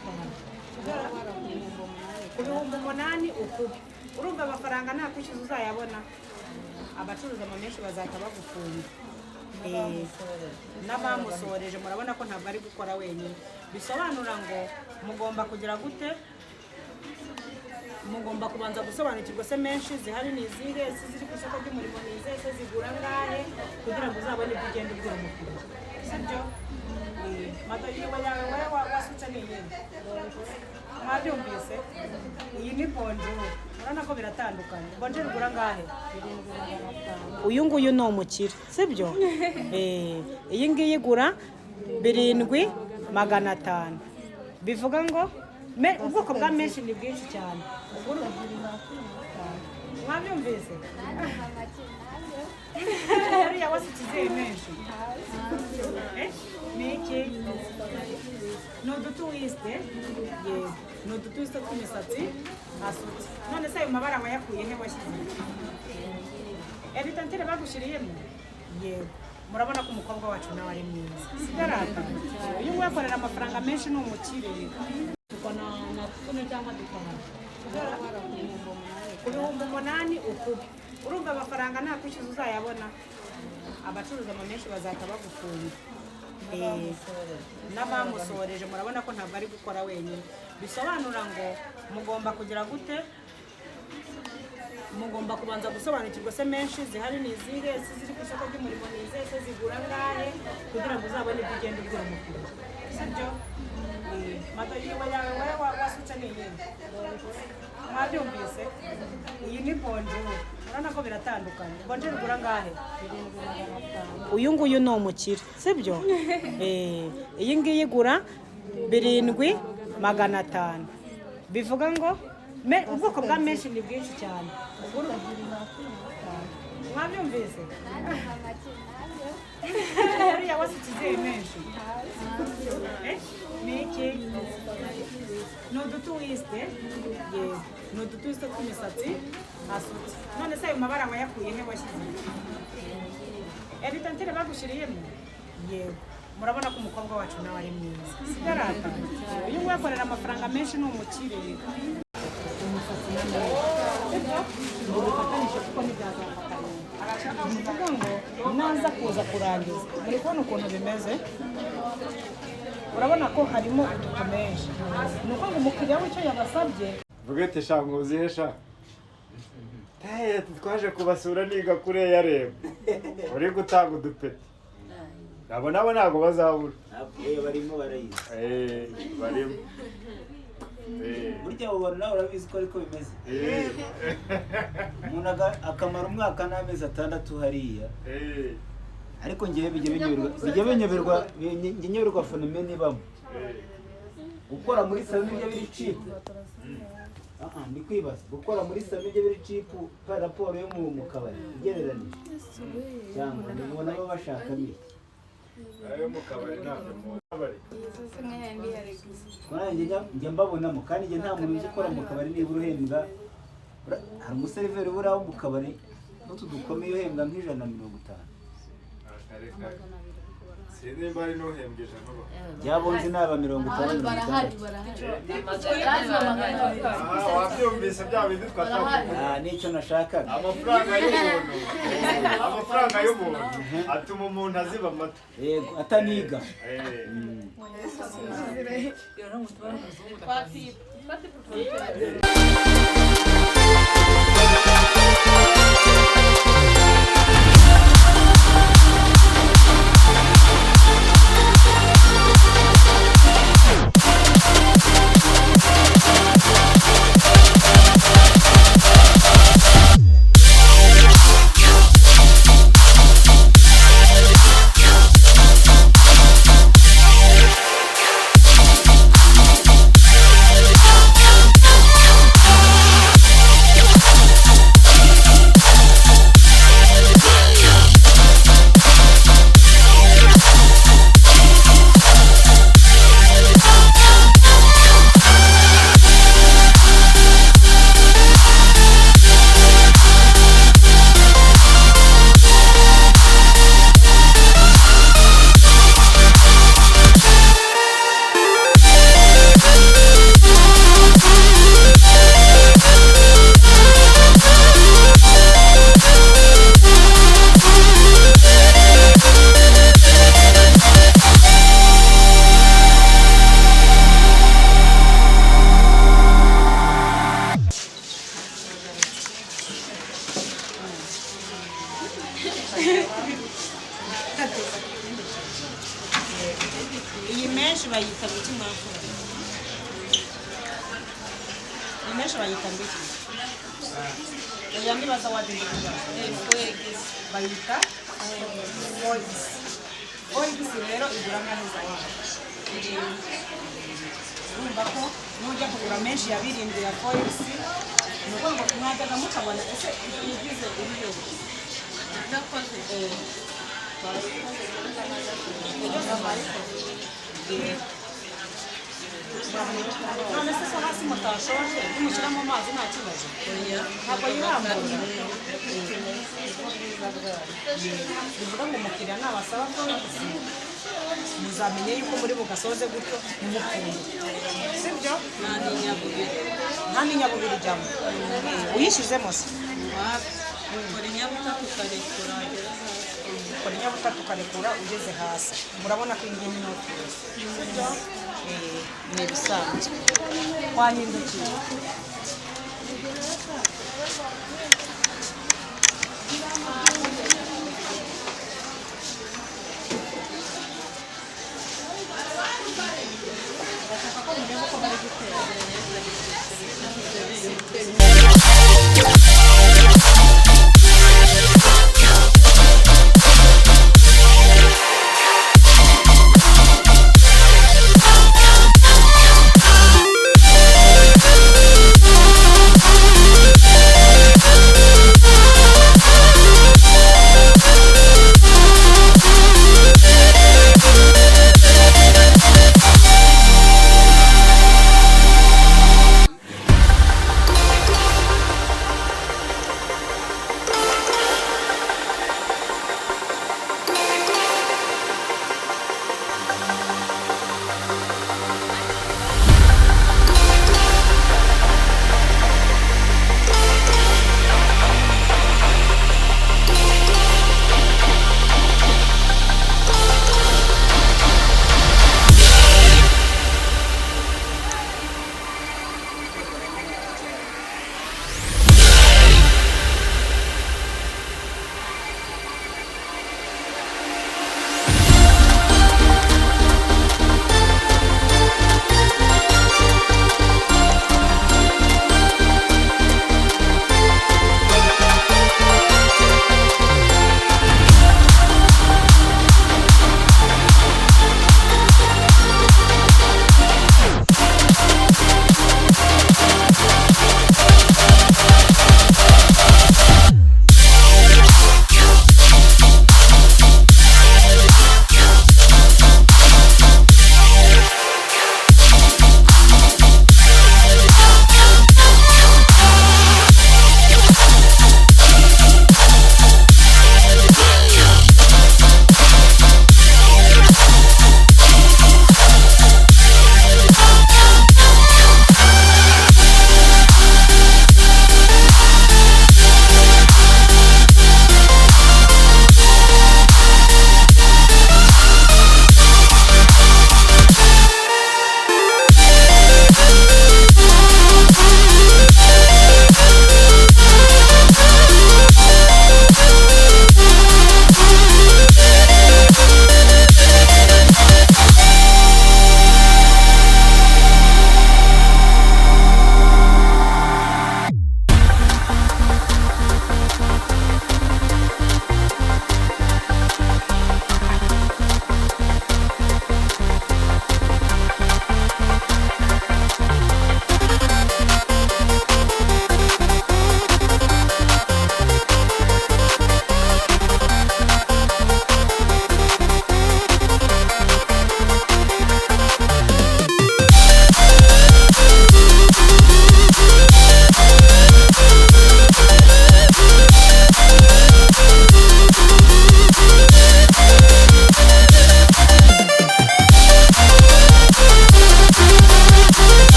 dutahana ku bihumbi 8 ukubi urumva amafaranga nta kwishyuza uzayabona abacuruza amamenshi bazahita bagufunga n'abamusoreje murabona ko ntabwo ari gukora wenyine bisobanura ngo mugomba kugira gute mugomba kubanza gusobanukirwa se menshi zihari ni izihe ziri ku isoko ry'umurimo ni izihe se zigura ngahe kugira ngo uzabone ibyo ugenda ubwira umukiriya sibyo madayiwe yawe wowe wasutse n'inyene mwabyumvise iyi ni bonjour urabona ko biratandukanye bonjour igura ngahe uyu nguyu ni umukire sibyo iyi ngiyi igura 7,500 bivuga ngo ubwoko bwa menshi ni bwinshi cyane mwabyumvise uriya wasutse izihe menshi ni iki ni udutuwisite yego ni udutuwisite tw'imisatsi asutse none se ayo mabara wayakuye he washyize eritantire bagushyiriyemo yego murabona ko umukobwa wacu nawe ari mwiza sigarata uyu nguyu akorera amafaranga menshi ni umukire tukona na tuno cyangwa dukahana ku bihumbi 8 ukubi urumva amafaranga nta kwishyuza uzayabona abacuruza amamenshi bazahita bagufunga n'abamusoreje murabona ko ntabwo ari gukora wenyine bisobanura ngo mugomba kugira gute mugomba kubanza gusobanukirwa se menshi zihari ni izihe ziri ku isoko ry'umurimo ni izihe se zigura ngahe kugira ngo uzabone ibyo ugenda ubwira umukiriya sibyo madayiwe yawe wowe wasutse n'inyene mwabyumvise iyi ni bonjour urabona ko biratandukanye bonjour igura ngahe uyu nguyu ni umukire sibyo iyi ngiyi igura 7,500 bivuga ngo ubwoko bwa menshi ni bwinshi cyane mwabyumvise uriya wasutse izihe menshi ni iki ni udutuwisite yego ni udutuwisite tw'imisatsi asutse none se ayo mabara wayakuye he washyize eritantire bagushyiriyemo yego murabona ko umukobwa wacu nawe ari mwiza sigarata uyu nguyu akorera amafaranga menshi ni umukire umusatsi ngo bifatanyije kuko ntibyazafatanya bivuga ngo naza kuza kurangiza muri kubona ukuntu bimeze urabona ko harimo ututu menshi ni uko ngo umukiriya w'icyo yabasabye vuga ati shanguzihesha twaje kubasura niga kure yareba uri gutanga udupeti nabo ntabwo bazabura barimo barayizi barimo burya ubona nawe urabizi ko ariko bimeze umuntu akamara umwaka n'amezi 6 hariya ariko ngewe bijya binyoberwa fenomene ibamo gukora muri salo nibyo biri cipu ndi kwibaza gukora muri salo nibyo biri cipu pa raporo yo mu kabari ugereranije cyangwa ndabona baba bashaka miki ayo mu kabari ntabwo mu kabari njya mbabonamo kandi njye nta muntu uzi ukora mu kabari nibura uhembwa hari umuseriveri ubura wo mu kabari n'utu dukomeye uhembwa nk'J150 sinimba ari n'uhembweje nkuba byabonze n'aba 50 wabyumvise bya bindi twashaka nicyo nashakaga amafaranga y'umuntu atuma umuntu aziba amata yego ataniga menshi bayita mbiki oya nibaza wadinda bayita forex rero igura neza urumva ko nujya kugura menshi ya birindwi ya forex ni ukuvuga ngo mwajyaga mukabona ese ibigize ibyo nakoze none se so hasi mutashonje nimushyira mu mazi nta kibazo ntabwo yirambura bivuga ngo umukiriya nabasaba ko muzamenye yuko muri bugasoze gutyo mumufunge sibyo nta n'inyabubiri ijyamo uyishyizemo se ukora inyabutatu ukarekura ugeze hasi murabona ko iyi ni notice sibyo ni ibisanzwe twahindukira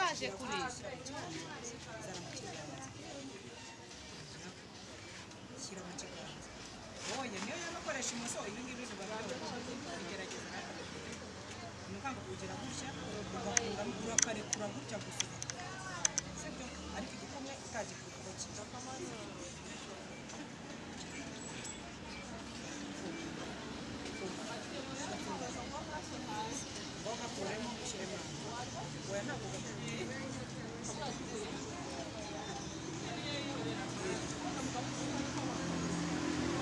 zaje kurisha shyira mu kiganza oya niyo yabakoresha imoso ibi ngibi biba bigerageza nukanga kugira gutya ugakuramo urakarekura gutya gusa sibyo ariko igikomwe utagikuraho kiza kuremo ushyiremo oya ntabwo ugakwiye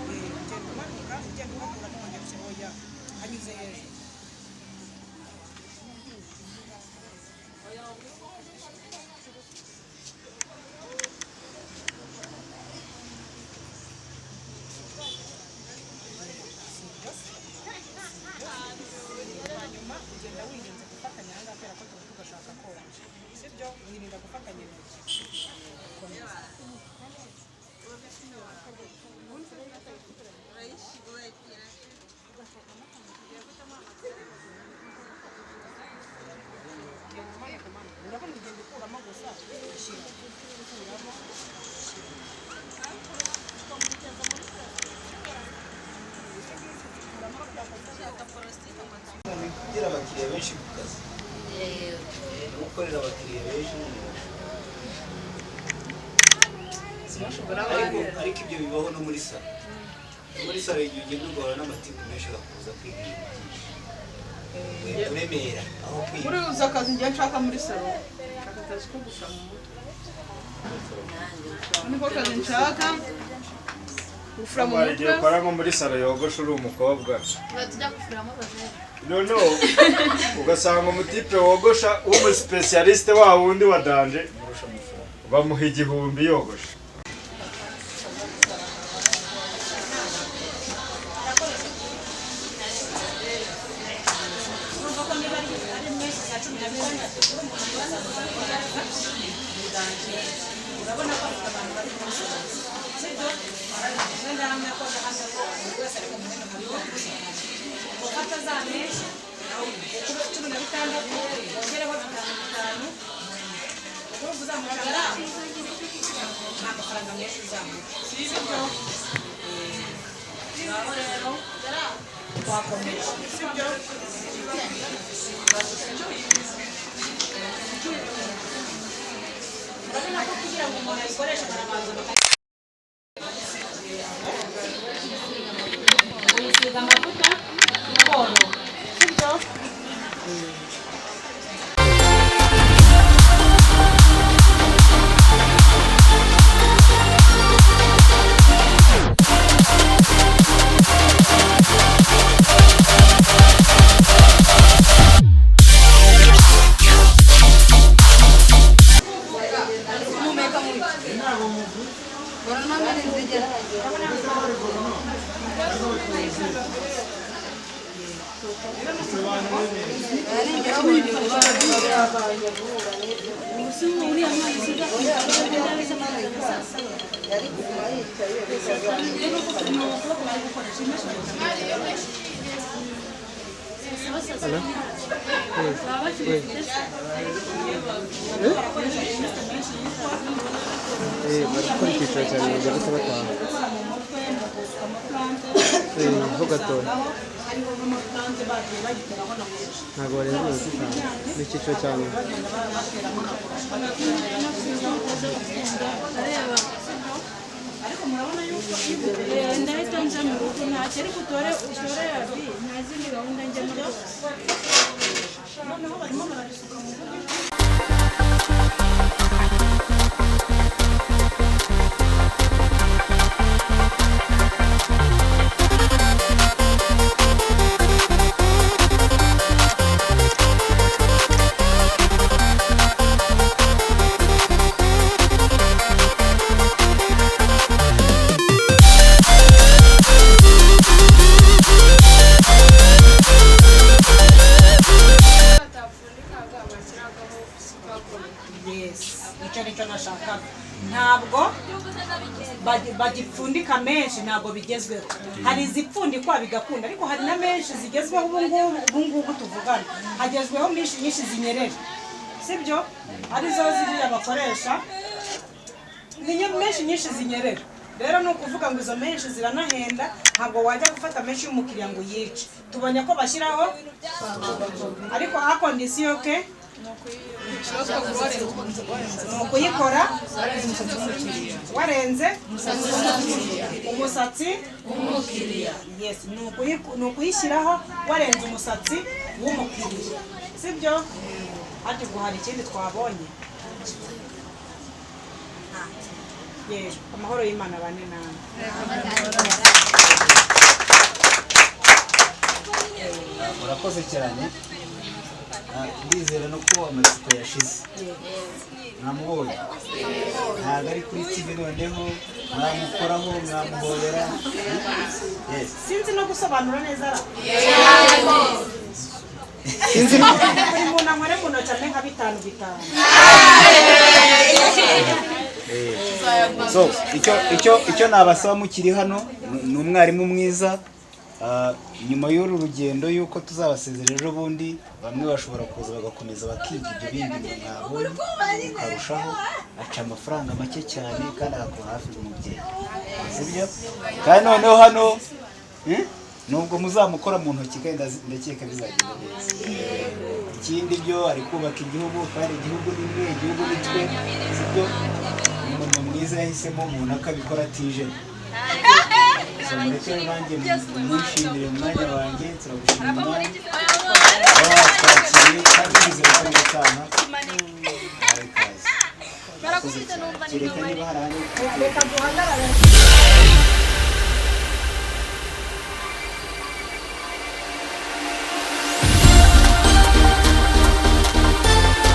ugenda umanuka ugenda uhakura n'ukongera ushyira oya anyuze hejuru hanyuma ugenda wirinze gufatanya ahangaha kubera ko tuba tugashaka konje sibyo wirinda gufatanya intoki urabona ugenda ukuramo gusa ushyira ukuramo kugira abakiriya benshi ku kazi gukorera abakiriya benshi ariko ibyo bibaho no muri salo igihe ugenda ugahura n'amatiku menshi agakuza kwiga ibintu byinshi kuremera aho kwiga muri uza akazi njye nshaka muri salo nshaka akazi ko gusha mu mutwe niko kazi nshaka gufura mu hari igihe mutwe ukora nko muri salo yogosha uri umukobwa tujya gufuramo abazungu noneho ugasanga umutipe wogosha w'umusipesiyalisite wa wundi wa danje bamuha 1000 yogosha urabona ko abantu bari kumusoma sibyo wenda hamwe ko hasa ko wese ari kumena mu rugo ufata za menshi 16 ongereho 5 uruvu zamugara amafaranga menshi uzamuka sibyo naho rero twakomeje sibyo urabona ko kugira ngo umuntu ayikoreshe barabanza uyisiga amavuta y'umuhondo sibyo barakora icyiciro cya mirongo itatu batanu ho gatoya ntabwo barenza mirongo itanu ni icyiciro cya nyuma ariko murabona yuko ndahita nja mu rugo ntacyo ariko utore yabi nta zindi gahunda njya muri noneho barimo barabisuka mu rugo ntabwo bagipfundika menshi ntabwo bigezweho hari izipfundikwa bigakunda ariko hari na menshi zigezweho ubu ngubu tuvugana hagezweho nyinshi zinyerera sibyo arizo ziriya bakoresha ni menshi nyinshi zinyerera rero ni ukuvuga ngo izo menshi ziranahenda ntabwo wajya gufata menshi y'umukiriya ngo yice tubonye ko bashyiraho ariko a kondisiyo ke ni ukuyikora warenze umusatsi w'umukiriya yes ni ukuyishyiraho warenze umusatsi w'umukiriya sibyo hati ngo hari ikindi twabonye yes amahoro y'Imana bane nawe murakoze cyane ndizera no ko amatsiko yashize namubonye ntabwo ari kuri TV noneho mwamukoraho mwamuhobera sinzi no gusobanura neza ra sinzi buri muntu amare mu ntoki amwe nka 5 so icyo nabasaba mukiri hano ni umwarimu mwiza nyuma y'uru rugendo yuko tuzabasezerera ejo bundi bamwe bashobora kuza bagakomeza bakiga ibyo bindi mwabonye ukarushaho aca amafaranga make cyane kandi akaba hafi y'umubyeyi sibyo kandi noneho hano nubwo muzamukora mu ntoki kandi ndakeka bizagenda neza ikindi byo ari kubaka igihugu kandi igihugu ni mwe igihugu ni twe sibyo umuntu mwiza yahisemo umuntu akabikora atije mureke nanjye mwishimire umwanya wanjye turagushimira twakiriye kandi twizeye ko mutana kereka niba hari reka duhagarare